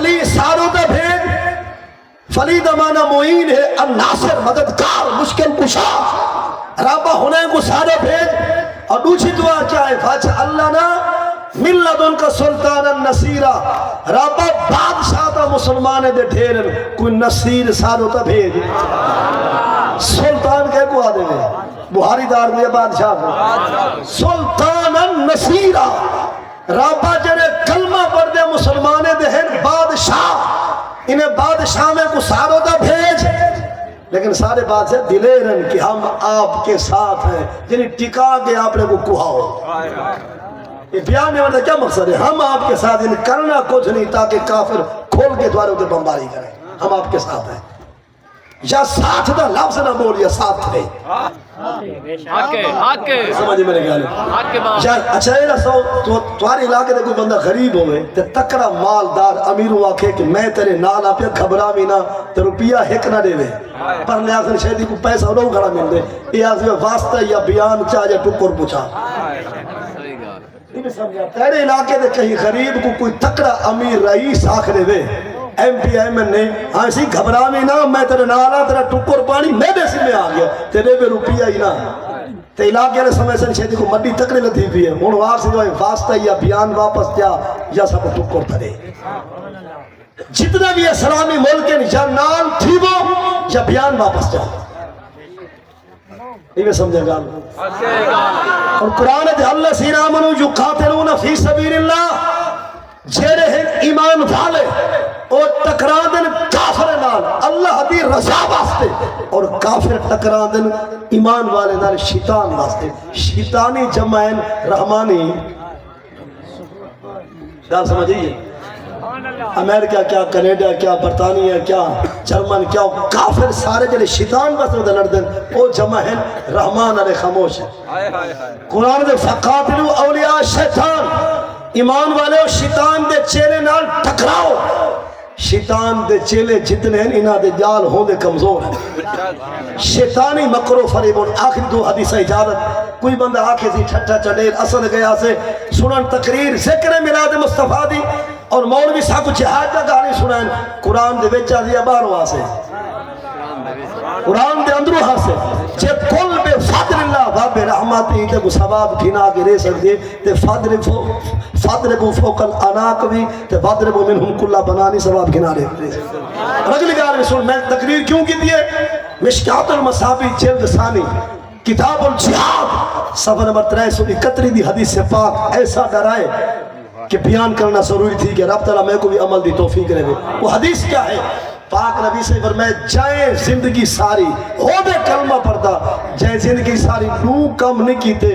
فلی ساروں دا بھیج فلی دمانہ معین ہے الناصر مددگار مشکل کشا رابع ہونے کو سارے بھیج اور دوسری دعا چاہے فاچہ اللہ نا من لدن کا سلطان النصیرہ رابع بادشاہ تا مسلمان دے ڈھیر کوئی نصیر ساروں تا بھیج سلطان کہے کو آدھے میں بہاری دار میں بادشاہ سلطان النصیرہ رابع جنہیں کلمہ پڑھ دے مسلمان دے ہیں بادشاہ انہیں بادشاہ میں کو ساروں دا بھیج لیکن سارے بادشاہ دلیرن کہ ہم آپ کے ساتھ ہیں جنہیں ٹکا کے آپ نے کو کہاؤ یہ بیان میں کیا مقصد ہے ہم آپ کے ساتھ انہیں کرنا کچھ نہیں تاکہ کافر کھول کے دواروں کے بمباری کریں ہم آپ کے ساتھ ہیں یا ساتھ دا لفظ نہ بول یا ساتھ رہے سمجھے میرے گالے اچھا یہ رسو تمہارے علاقے دے کوئی بندہ غریب ہوئے تے تکڑا مالدار امیروں آکھے کہ میں تیرے نال آپ یا گھبرا بھی نہ تے روپیہ ہک نہ دے پر لیاسن شہدی کو پیسہ رو گھڑا مل دے یہ آزوے واسطہ یا بیان چاہ یا ٹکر پوچھا تیرے علاقے دے کہیں غریب کو کوئی تکڑا امیر رئیس آخرے دے ایم پی ایم نے ہاں سی گھبرا میں نہ میں تیرے نالا تیرا ٹکر پانی میرے سے میں آ گیا تیرے میں روپیہ ہی نہ تے علاقے نے سمے سے شہدی کو مڈی تکڑے لتھی بھی ہے ہون وہاں سے جو ہے واسطہ یا بیان واپس جا یا سب ٹکر تھے جتنا بھی اسلامی ملک ہے یا نال تھی وہ یا بیان واپس جا یہ میں سمجھے گا اور قرآن ہے اللہ سینا منو جو قاتلون فی سبیل اللہ جیرے ہیں ایمان والے اور ٹکرادن کافر نال اللہ دی رضا واسطے اور کافر ٹکرادن ایمان والے نال شیطان واسطے شیطانی جمعین رحمانی گال سمجھئیے امریکہ کیا کینیڈا کیا برطانیہ کیا جرمن کیا کافر سارے جلے شیطان واسطے دے لڑدن او جمعین رحمان علیہ خاموش ہے قرآن دے فقاتلو اولیاء شیطان ایمان والے اور شیطان دے چیلے نال ٹکراؤ شیطان دے چیلے جتنے ہیں انہاں دے جال ہوں دے کمزور ہیں شیطانی مکر و فریب اور آخری دو حدیث اجازت کوئی بندہ آکھے سی ٹھٹا چڑیر اصل گیا سے سنن تقریر ذکر میلاد مصطفیٰ دی اور مولوی صاحب کو جہاد کا گانے سنائیں قرآن دے وچا دیا باروا سے قرآن دے اندرو ہاں سے جے کل بے فضل اللہ باب رحمتی تے کو ثواب گھنا کے رہ سکتے تے فضربو فوق الاناق بھی تے فضربو منہم کلہ بنانی ثواب گھنا رہ سکتے رجل گار میں سن میں تقریر کیوں کی دیئے مشکات المصابی جلد ثانی کتاب الجہاد صفحہ نمبر 331 دی حدیث سے پاک ایسا ڈرائے کہ بیان کرنا ضروری تھی کہ رب تعالیٰ میں کو بھی عمل دی توفیق رہے وہ حدیث کیا ہے پاک نبی سے فرمائے جائے زندگی ساری ہو دے کلمہ پڑھتا جائے زندگی ساری نو کم نہیں کیتے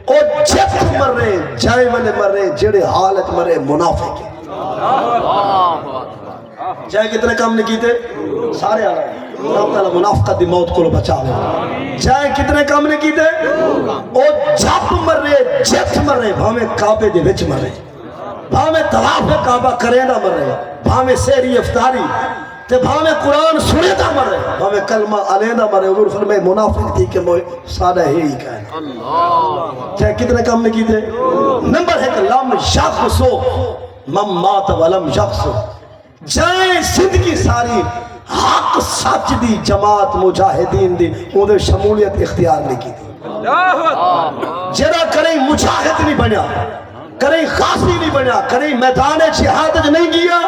او جت مر رہے جائے والے مر رہے جڑے حالت مر رہے منافق جائے کتنے کم نہیں کیتے سارے حالت رب تعالیٰ منافقت دی موت کو بچاوے جائے کتنے کم نہیں کیتے او جت مر رہے جت مر رہے بھامے کعبے دے وچ مر رہے بھامے طواف کعبہ کرے نہ مر رہے بھامے سحری افطاری تے بھامے قرآن سنے دا مر رہے بھامے کلمہ علیہ مر رہے حضور فرمائے منافق تھی کہ سادہ ہے ہی کہنا چاہے کتنے کم نے کی تھے نمبر ہے کہ لم یخصو من مات ولم یخصو جائیں زندگی ساری حق سچ دی جماعت مجاہدین دی انہیں شمولیت اختیار نہیں کی تھی جڑا کریں مجاہد نہیں بنیا کریں خاصی نہیں بنیا کریں میدان جہاد نہیں گیا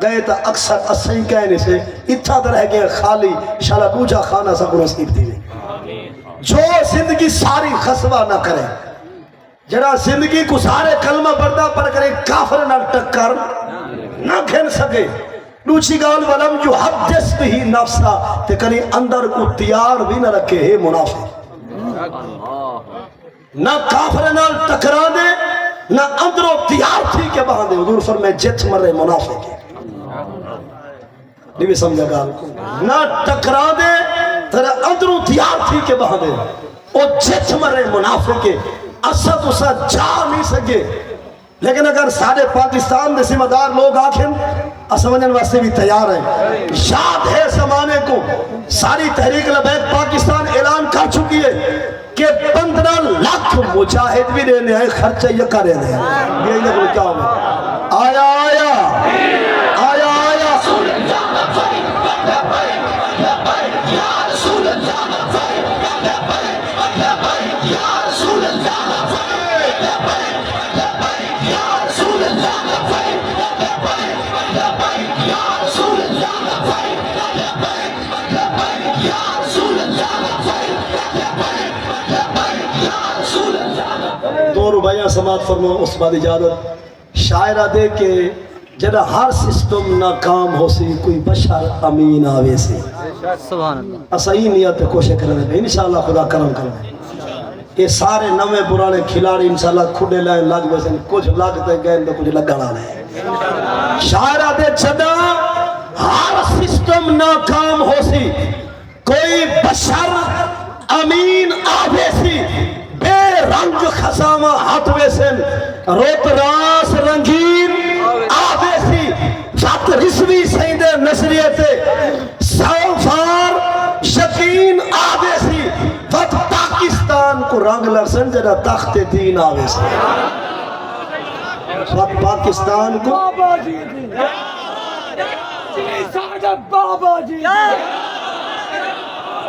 گئے تا اکثر اسیں کہنے سے اتھا در ہے گئے خالی شالا دوجہ خانہ سا کو نصیب دی جو زندگی ساری خسوہ نہ کرے جڑا زندگی کو سارے کلمہ بردہ پر کرے کافر نہ ٹکر نہ گھن سکے دوچی گال ولم جو حدث بھی نفسا تے کنی اندر کو تیار بھی نہ رکھے ہے منافق نہ کافر نہ ٹکرا دے نہ اندروں تیار تھی کہ بہاں دے حضور فرمائے جت مرے منافق ہے نہیں بھی سمجھا گا نہ ٹکرا دے تیرا اندروں تیار تھی کہ بہاں دے او جت مرے منافق ہے اسد اسا جا نہیں سکے لیکن اگر سارے پاکستان دے ذمہ دار لوگ آخر اسمنجن واسطے بھی تیار ہیں یاد ہے زمانے کو ساری تحریک لبیک پاکستان اعلان کر چکی ہے کہ 15 لاکھ مجاہد بھی رہنے ہیں خرچہ یکا رہنے ہیں یہ لوگ کیا ہوگا آیا آیا آیا سماعت فرماؤ اس بعد اجازت شاعرہ دے کے جدا ہر سسٹم ناکام ہو سی کوئی بشر امین آوے سی سبحان اللہ اسائی نیت کوشش کرنے پہ انشاءاللہ خدا کرم کرنے یہ سارے نوے پرانے کھلاڑی انشاءاللہ کھڑے لائن لگ بسن کچھ لگتے گئے تو کچھ لگنا نہیں شاعرہ دے جدا ہر سسٹم ناکام ہو سی کوئی بشر امین آوے سی بے رنگ خزامہ ہاتھ ویسن روت راس رنگین آوے سی فت رسوی سیندے نصریتے سوفار شکین آوے سی فت پاکستان کو رنگ لرسن جدا تخت دین آوے سی فت پاکستان کو بابا جی ساڈا بابا جی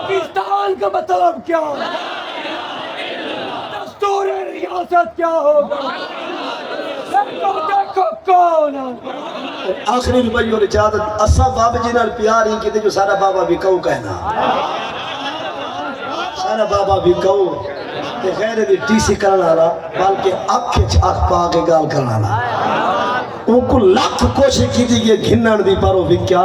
پاکستان کا مطلب کیا دستور ریاست کیا ہوگا دیکھو کون آخری روپئی اور اجازت اسا بابا جی نال پیار ہی کیتے جو سارا بابا بھی کہو کہنا سارا بابا بھی کہو تے غیر دی ٹی سی کرنا رہا بلکہ اکھ اکھ پا کے گال کرنا رہا ان کو لاکھ کوشش کی تھی یہ گھنن دی پرو بھی کیا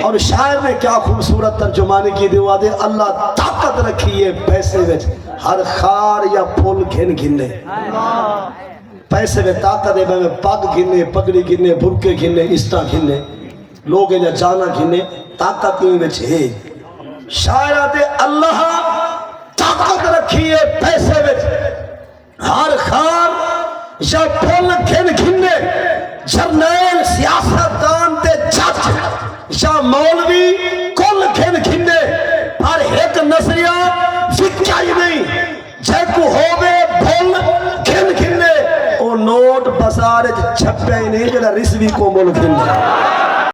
اور شاعر نے کیا خوبصورت ترجمانی کی دیوا دے اللہ طاقت رکھی ہے پیسے وچ ہر خار یا پھول گھن گھنے پیسے میں طاقت ہے میں پگ گھنے پگڑی گھنے برکے گھنے اسٹا گھنے لوگ یا جانا گھنے طاقت میں ہے شاعرہ دے اللہ طاقت رکھی ہے پیسے میں ہر خار یا پھول گھن گھنے جرنیل سیاستدان تے جج یا مولوی کل گھن گھنے پر ایک نظریہ فکر ہی نہیں جے کو ہووے بھول گھن گھنے او نوٹ بازار چھپے ہی نہیں جڑا رسوی کو مول گھنے